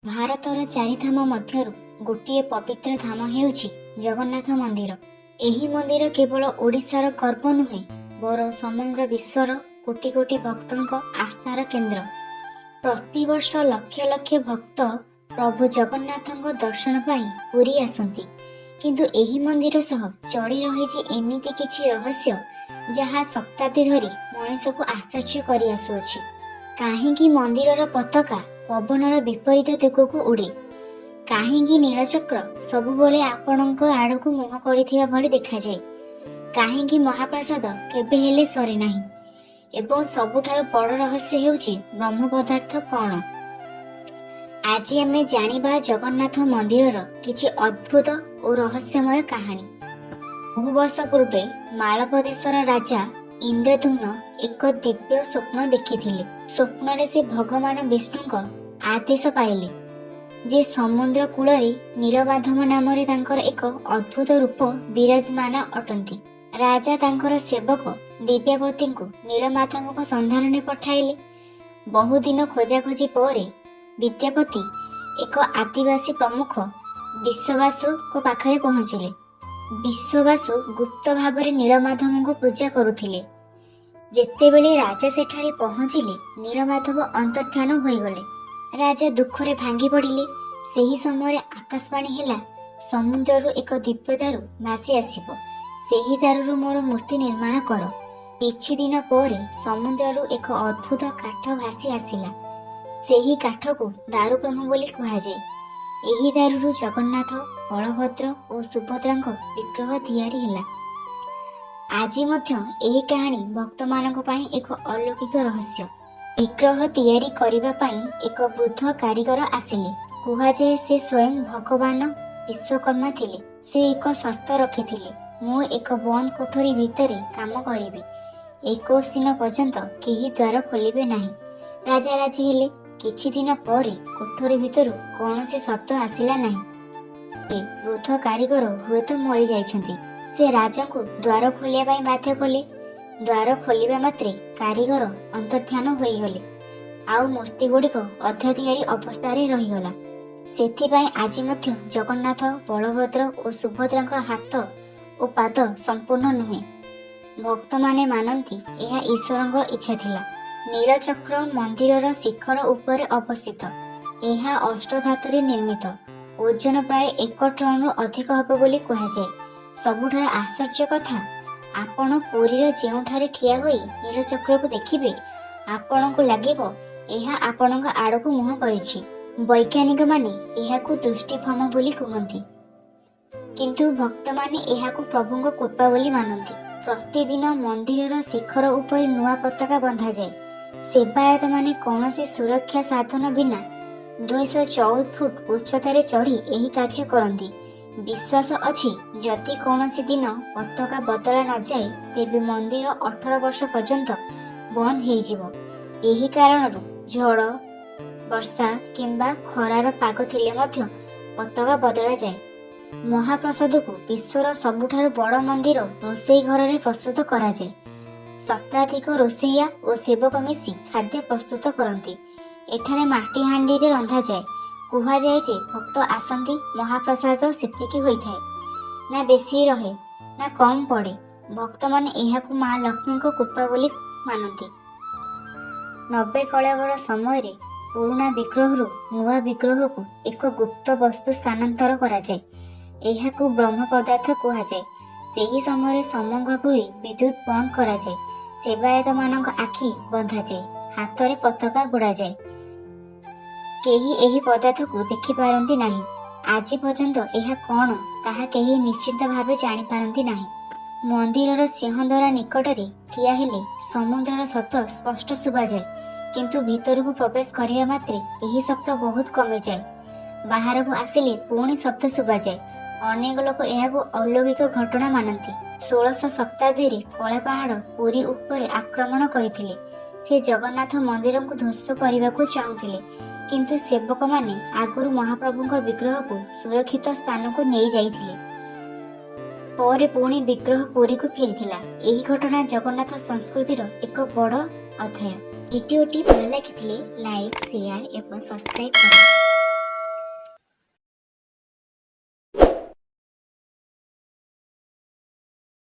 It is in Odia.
ଭାରତର ଚାରିଧାମ ମଧ୍ୟରୁ ଗୋଟିଏ ପବିତ୍ର ଧାମ ହେଉଛି ଜଗନ୍ନାଥ ମନ୍ଦିର। ଏହି ମନ୍ଦିର କେବଳ ଓଡ଼ିଶାର ଗର୍ବ ନୁହେଁ, ବରଂ ସମଗ୍ର ବିଶ୍ୱର କୋଟି କୋଟି ଭକ୍ତଙ୍କ ଆସ୍ଥାର କେନ୍ଦ୍ର। ପ୍ରତିବର୍ଷ ଲକ୍ଷ ଲକ୍ଷ ଭକ୍ତ ପ୍ରଭୁ ଜଗନ୍ନାଥଙ୍କ ଦର୍ଶନ ପାଇଁ ପୁରୀ ଆସନ୍ତି, କିନ୍ତୁ ଏହି ମନ୍ଦିର ସହ ଜଡ଼ି ରହିଛି ଏମିତି କିଛି ରହସ୍ୟ ଯାହା ଶତାବ୍ଦୀ ଧରି ମଣିଷକୁ ଆଶ୍ଚର୍ଯ୍ୟ କରି ଆସୁଅଛି। କାହିଁକି ମନ୍ଦିରର ପତାକା ପବନର ବିପରୀତ ଦିଗକୁ ଉଡ଼େ? କାହିଁକି ନୀଳଚକ୍ର ସବୁବେଳେ ଆପଣଙ୍କ ଆଡ଼କୁ ମୁହଁ କରିଥିବା ଭଳି ଦେଖାଯାଏ? କାହିଁକି ମହାପ୍ରସାଦ କେବେ ହେଲେ ସରେ ନାହିଁ? ଏବଂ ସବୁଠାରୁ ବଡ଼ ରହସ୍ୟ ହେଉଛି ବ୍ରହ୍ମ ପଦାର୍ଥ କ'ଣ? ଆଜି ଆମେ ଜାଣିବା ଜଗନ୍ନାଥ ମନ୍ଦିରର କିଛି ଅଦ୍ଭୁତ ଓ ରହସ୍ୟମୟ କାହାଣୀ। ବହୁ ବର୍ଷ ପୂର୍ବେ ମାଳବ ଦେଶର ରାଜା ଇନ୍ଦ୍ରଦ୍ୟୁମ୍ନ ଏକ ଦିବ୍ୟ ସ୍ୱପ୍ନ ଦେଖିଥିଲେ। ସ୍ୱପ୍ନରେ ସେ ଭଗବାନ ବିଷ୍ଣୁଙ୍କ ଆଦେଶ ପାଇଲେ ଯେ ସମୁଦ୍ର କୂଳରେ ନୀଳମାଧବ ନାମରେ ତାଙ୍କର ଏକ ଅଦ୍ଭୁତ ରୂପ ବିରାଜମାନ ଅଟନ୍ତି। ରାଜା ତାଙ୍କର ସେବକ ଦିବ୍ୟାବତୀଙ୍କୁ ନୀଳମାଧବଙ୍କ ସନ୍ଧାନରେ ପଠାଇଲେ। ବହୁଦିନ ଖୋଜାଖୋଜି ପରେ ବିଦ୍ୟାପତି ଏକ ଆଦିବାସୀ ପ୍ରମୁଖ ବିଶ୍ୱାବସୁଙ୍କ ପାଖରେ ପହଞ୍ଚିଲେ। ବିଶ୍ୱାବସୁ ଗୁପ୍ତ ଭାବରେ ନୀଳମାଧବଙ୍କୁ ପୂଜା କରୁଥିଲେ। ଯେତେବେଳେ ରାଜା ସେଠାରେ ପହଞ୍ଚିଲେ, ନୀଳମାଧବ ଅନ୍ତର୍ଦ୍ଧାନ ହୋଇଗଲେ। ରାଜା ଦୁଃଖରେ ଭାଙ୍ଗି ପଡ଼ିଲେ। ସେହି ସମୟରେ ଆକାଶବାଣୀ ହେଲା, ସମୁଦ୍ରରୁ ଏକ ଦିବ୍ୟ ଦାରୁ ଭାସି ଆସିବ, ସେହି ଦାରୁରୁ ମୋର ମୂର୍ତ୍ତି ନିର୍ମାଣ କର। କିଛି ଦିନ ପରେ ସମୁଦ୍ରରୁ ଏକ ଅଦ୍ଭୁତ କାଠ ଭାସି ଆସିଲା। ସେହି କାଠକୁ ଦାରୁବ୍ରହ୍ମ ବୋଲି କୁହାଯାଏ। ଏହି ଦାରୁରୁ ଜଗନ୍ନାଥ, ବଳଭଦ୍ର ଓ ସୁଭଦ୍ରାଙ୍କ ବିଗ୍ରହ ତିଆରି ହେଲା। ଆଜି ମଧ୍ୟ ଏହି କାହାଣୀ ଭକ୍ତମାନଙ୍କ ପାଇଁ ଏକ ଅଲୌକିକ ରହସ୍ୟ। ବିଗ୍ରହ ତିଆରି କରିବା ପାଇଁ ଏକ ବୃଦ୍ଧ କାରିଗର ଆସିଲେ। କୁହାଯାଏ ସେ ସ୍ୱୟଂ ଭଗବାନ ବିଶ୍ୱକର୍ମା ଥିଲେ। ସେ ଏକ ସର୍ତ୍ତ ରଖିଥିଲେ, ମୁଁ ଏକ ବନ୍ଦ କୋଠରୀ ଭିତରେ କାମ କରିବି। 21 ଦିନ ପର୍ଯ୍ୟନ୍ତ କେହି ଦ୍ୱାର ଖୋଲିବେ ନାହିଁ। ରାଜା ରାଜି ହେଲେ। କିଛି ଦିନ ପରେ କୋଠରୀ ଭିତରୁ କୌଣସି ଶବ୍ଦ ଆସିଲା ନାହିଁ। ବୃଦ୍ଧ କାରିଗର ହୁଏତ ମରିଯାଇଛନ୍ତି। ସେ ରାଜାଙ୍କୁ ଦ୍ୱାର ଖୋଲିବା ପାଇଁ ବାଧ୍ୟ କଲେ। ଦ୍ୱାର ଖୋଲିବା ମାତ୍ରେ କାରିଗର ଅନ୍ତର୍ଦ୍ଧାନ ହୋଇଗଲେ, ଆଉ ମୂର୍ତ୍ତି ଗୁଡ଼ିକ ଅଧା ତିଆରି ଅବସ୍ଥାରେ ରହିଗଲା। ସେଥିପାଇଁ ଆଜି ମଧ୍ୟ ଜଗନ୍ନାଥ, ବଳଭଦ୍ର ଓ ସୁଭଦ୍ରାଙ୍କ ହାତ ଓ ପାଦ ସମ୍ପୂର୍ଣ୍ଣ ନୁହେଁ। ଭକ୍ତମାନେ ମାନନ୍ତି ଏହା ଈଶ୍ୱରଙ୍କ ଇଚ୍ଛା ଥିଲା। ନୀଳଚକ୍ର ମନ୍ଦିରର ଶିଖର ଉପରେ ଅବସ୍ଥିତ। ଏହା ଅଷ୍ଟଧାତୁରେ ନିର୍ମିତ। ଓଜନ ପ୍ରାୟ 1 ଟନ୍ରୁ ଅଧିକ ହେବ ବୋଲି କୁହାଯାଏ। ସବୁଠାରୁ ଆଶ୍ଚର୍ଯ୍ୟ କଥା, ଆପଣ ପୁରୀର ଯେଉଁଠାରେ ଠିଆ ହୋଇ ନୀଳଚକ୍ରକୁ ଦେଖିବେ, ଆପଣଙ୍କୁ ଲାଗିବ ଏହା ଆପଣଙ୍କ ଆଡ଼କୁ ମୁହଁ କରିଛି। ବୈଜ୍ଞାନିକମାନେ ଏହାକୁ ଦୃଷ୍ଟିଭ୍ରମ ବୋଲି କୁହନ୍ତି, କିନ୍ତୁ ଭକ୍ତମାନେ ଏହାକୁ ପ୍ରଭୁଙ୍କ କୃପା ବୋଲି ମାନନ୍ତି। ପ୍ରତିଦିନ ମନ୍ଦିରର ଶିଖର ଉପରେ ନୂଆ ପତାକା ବନ୍ଧାଯାଏ। ସେବାୟତମାନେ କୌଣସି ସୁରକ୍ଷା ସାଧନ ବିନା 214 ଫୁଟ ଉଚ୍ଚତାରେ ଚଢ଼ି ଏହି କାର୍ଯ୍ୟ କରନ୍ତି। ବିଶ୍ୱାସ ଅଛି, ଯଦି କୌଣସି ଦିନ ପତାକା ବଦଳା ନଯାଏ, ତେବେ ମନ୍ଦିର 18 ବର୍ଷ ପର୍ଯ୍ୟନ୍ତ ବନ୍ଦ ହୋଇଯିବ। ଏହି କାରଣରୁ ଝଡ଼, ବର୍ଷା କିମ୍ବା ଖରାର ପାଗ ଥିଲେ ମଧ୍ୟ ପତାକା ବଦଳାଯାଏ। ମହାପ୍ରସାଦକୁ ବିଶ୍ୱର ସବୁଠାରୁ ବଡ଼ ମନ୍ଦିର ରୋଷେଇ ଘରରେ ପ୍ରସ୍ତୁତ କରାଯାଏ। ଶତାଧିକ ରୋଷେଇଆ ଓ ସେବକ ମିଶି ଖାଦ୍ୟ ପ୍ରସ୍ତୁତ କରନ୍ତି। ଏଠାରେ ମାଟି ହାଣ୍ଡିରେ ରନ୍ଧାଯାଏ। କୁହାଯାଏ ଯେ ଭକ୍ତ ଆସନ୍ତି, ମହାପ୍ରସାଦ ସେତିକି ହୋଇଥାଏ। ନା ବେଶୀ ରହେ ନା କମ୍ ପଡ଼େ। ଭକ୍ତମାନେ ଏହାକୁ ମା ଲକ୍ଷ୍ମୀଙ୍କ କୃପା ବୋଲି ମାନନ୍ତି। 90 କଳେବର ସମୟରେ ପୁରୁଣା ବିଗ୍ରହରୁ ନୂଆ ବିଗ୍ରହକୁ ଏକ ଗୁପ୍ତ ବସ୍ତୁ ସ୍ଥାନାନ୍ତର କରାଯାଏ। ଏହାକୁ ବ୍ରହ୍ମ ପଦାର୍ଥ କୁହାଯାଏ। ସେହି ସମୟରେ ସମଗ୍ର ପୁରୀ ବିଦ୍ୟୁତ୍ ବନ୍ଦ କରାଯାଏ। ସେବାୟତମାନଙ୍କ ଆଖି ବନ୍ଧାଯାଏ, ହାତରେ ପତାକା ଗୁଡ଼ାଯାଏ। କେହି ଏହି ପଦାର୍ଥକୁ ଦେଖିପାରନ୍ତି ନାହିଁ। ଆଜି ପର୍ଯ୍ୟନ୍ତ ଏହା କ'ଣ ତାହା କେହି ନିଶ୍ଚିତ ଭାବେ ଜାଣିପାରନ୍ତି ନାହିଁ। ମନ୍ଦିରର ସିଂହଦ୍ୱାର ନିକଟରେ ଠିଆ ହେଲେ ସମୁଦ୍ରର ଶବ୍ଦ ସ୍ପଷ୍ଟ ଶୁଭାଯାଏ, କିନ୍ତୁ ଭିତରକୁ ପ୍ରବେଶ କରିବା ମାତ୍ରେ ଏହି ଶବ୍ଦ ବହୁତ କମିଯାଏ। ବାହାରକୁ ଆସିଲେ ପୁଣି ଶବ୍ଦ ଶୁଭାଯାଏ। ଅନେକ ଲୋକ ଏହାକୁ ଅଲୌକିକ ଘଟଣା ମାନନ୍ତି। 16ଶ ଶତାବ୍ଦୀରେ କଳାପାହାଡ଼ ପୁରୀ ଉପରେ ଆକ୍ରମଣ କରିଥିଲେ। ସେ ଜଗନ୍ନାଥ ମନ୍ଦିରକୁ ଧ୍ୱଂସ କରିବାକୁ ଚାହୁଁଥିଲେ, କିନ୍ତୁ ସେବକମାନେ ଆଗରୁ ମହାପ୍ରଭୁଙ୍କ ବିଗ୍ରହକୁ ସୁରକ୍ଷିତ ସ୍ଥାନକୁ ନେଇଯାଇଥିଲେ। ପରେ ପୁଣି ବିଗ୍ରହ ପୁରୀକୁ ଫେରିଥିଲା। ଏହି ଘଟଣା ଜଗନ୍ନାଥ ସଂସ୍କୃତିର ଏକ ବଡ଼ ଅଧ୍ୟାୟ। ଭିଡ଼ିଓଟି ଭଲ ଲାଗିଥିଲେ ଲାଇକ୍, ସେୟାର ଏବଂ ସବସ୍କ୍ରାଇବ୍ କରନ୍ତୁ।